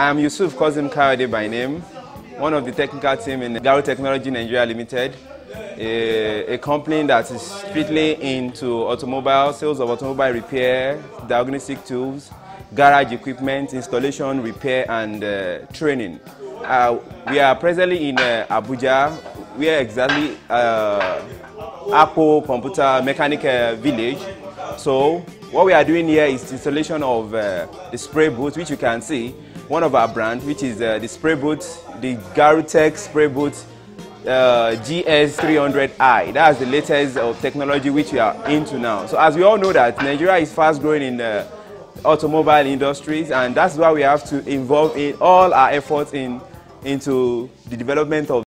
I am Yusuf Kozim Kayode by name, one of the technical team in Garo Technology Nigeria Limited, a company that is strictly into automobile, sales of automobile repair, diagnostic tools, garage equipment, installation, repair and training. We are presently in Abuja. We are exactly Apple Computer Mechanic Village. So what we are doing here is the installation of the spray booth, which you can see, one of our brands, which is the spray booth, the Garutech spray booth GS300i. That's the latest of technology which we are into now. So as we all know that Nigeria is fast growing in the automobile industries, and that's why we have to involve in all our efforts into the development of